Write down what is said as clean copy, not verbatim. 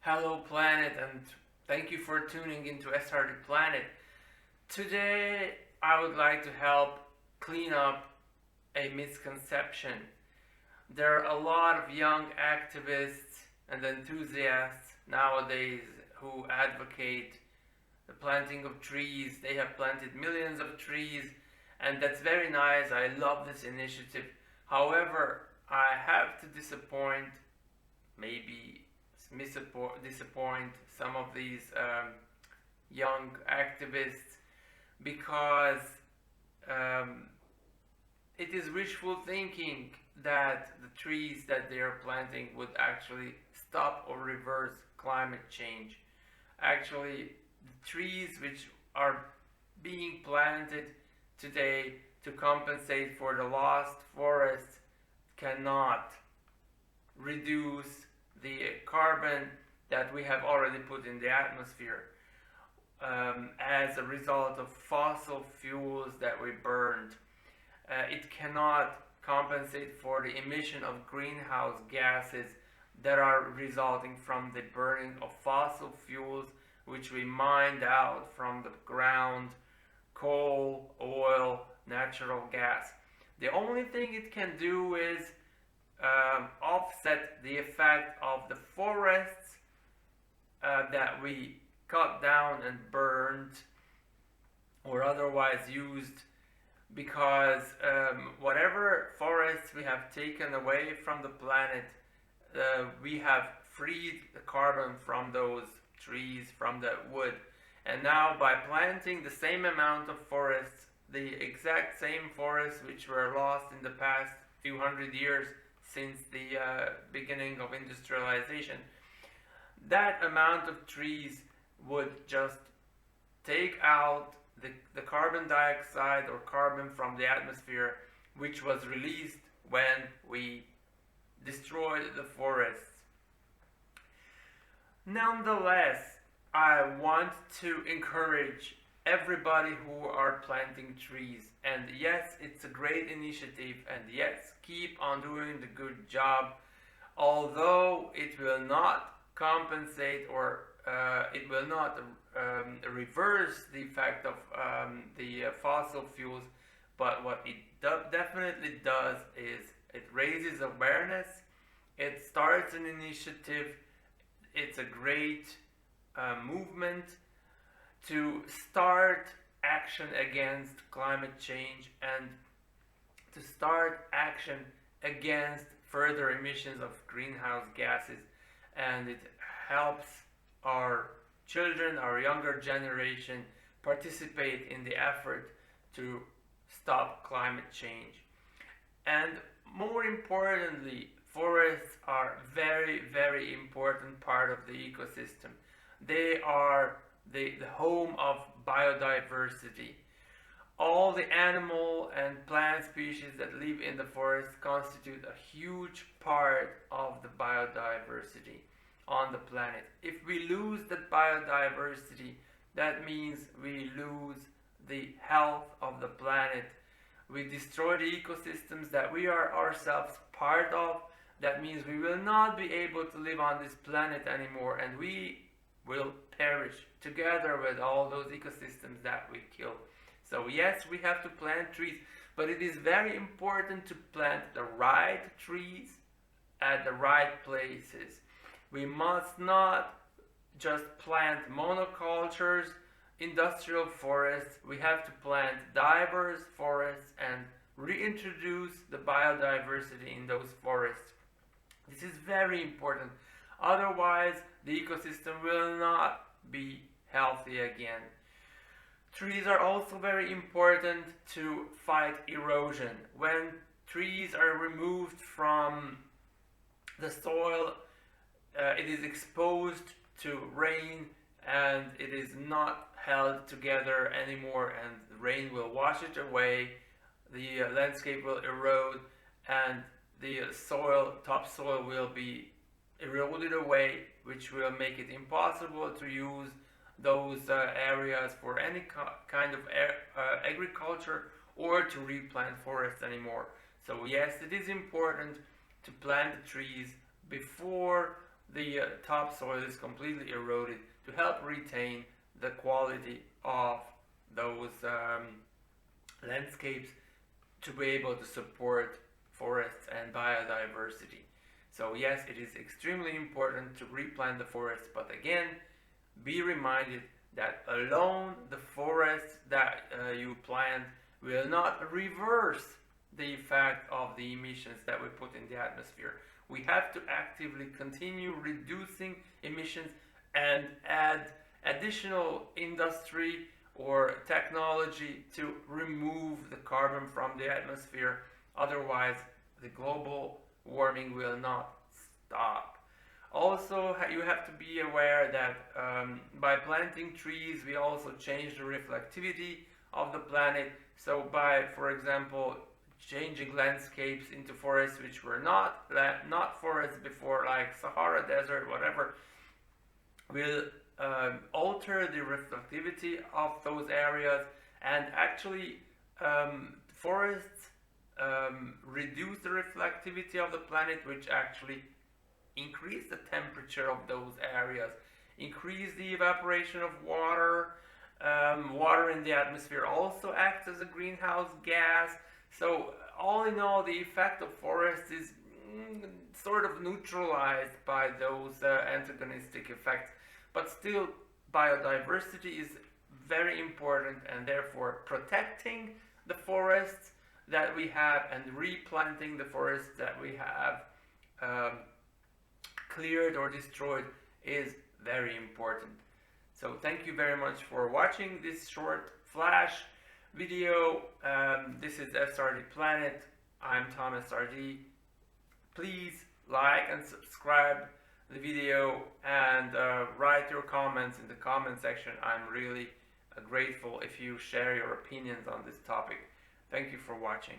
Hello, planet, and thank you for tuning into SRD Planet. Today, I would like to help clean up a misconception. There are a lot of young activists and enthusiasts nowadays who advocate the planting of trees. They have planted millions of trees, and that's very nice. I love this initiative. However, I have to maybe disappoint some of these young activists because um, it is wishful thinking that the trees that they are planting would actually stop or reverse climate change. Actually, the trees which are being planted today to compensate for the lost forests cannot reduce the carbon that we have already put in the atmosphere as a result of fossil fuels that we burned. It cannot compensate for the emission of greenhouse gases that are resulting from the burning of fossil fuels which we mined out from the ground: coal, oil, natural gas. The only thing it can do is offset the effect of the forests that we cut down and burned or otherwise used, because whatever forests we have taken away from the planet, we have freed the carbon from those trees, from that wood. And now by planting the same amount of forests, the exact same forests which were lost in the past few hundred years since the beginning of industrialization, that amount of trees would just take out the carbon dioxide or carbon from the atmosphere, which was released when we destroyed the forests. Nonetheless, I want to encourage everybody who are planting trees, and yes, it's a great initiative, and yes, keep on doing the good job, although it will not compensate or it will not reverse the effect of the fossil fuels, but what it definitely does is it raises awareness, it starts an initiative. It's a great movement to start action against climate change and to start action against further emissions of greenhouse gases, and it helps our children, our younger generation, participate in the effort to stop climate change. And more importantly, forests are very, very important part of the ecosystem. They are the home of biodiversity. All the animal and plant species that live in the forest constitute a huge part of the biodiversity on the planet. If we lose the biodiversity, that means we lose the health of the planet. We destroy the ecosystems that we are ourselves part of. That means we will not be able to live on this planet anymore, and we will perish together with all those ecosystems that we kill. So yes, we have to plant trees, but it is very important to plant the right trees at the right places. We must not just plant monocultures, industrial forests. We have to plant diverse forests and reintroduce the biodiversity in those forests. This is very important. Otherwise, the ecosystem will not be healthy again. Trees are also very important to fight erosion. When trees are removed from the soil, it is exposed to rain and it is not held together anymore, and the rain will wash it away, the landscape will erode, and the topsoil will be eroded away, which will make it impossible to use those areas for any kind of agriculture or to replant forests anymore. So yes, it is important to plant the trees before the topsoil is completely eroded to help retain the quality of those landscapes to be able to support forests and biodiversity. So yes, it is extremely important to replant the forests, but again, be reminded that alone the forests that you plant will not reverse the effect of the emissions that we put in the atmosphere. We have to actively continue reducing emissions and add additional industry or technology to remove the carbon from the atmosphere. Otherwise, the global warming will not stop. Also, you have to be aware that by planting trees, we also change the reflectivity of the planet. So by, for example, changing landscapes into forests which were not forests before, like Sahara Desert, whatever, will alter the reflectivity of those areas, and actually forests reduce the reflectivity of the planet, which actually increase the temperature of those areas, increase the evaporation of water. Water in the atmosphere also acts as a greenhouse gas. So all in all, the effect of forests is sort of neutralized by those antagonistic effects. But still, biodiversity is very important, and therefore protecting the forests that we have and replanting the forests that we have cleared or destroyed is very important. So thank you very much for watching this short flash video. This is SRD Planet. I'm Tom SRD. Please like and subscribe the video, and write your comments in the comment section. I'm really grateful if you share your opinions on this topic. Thank you for watching.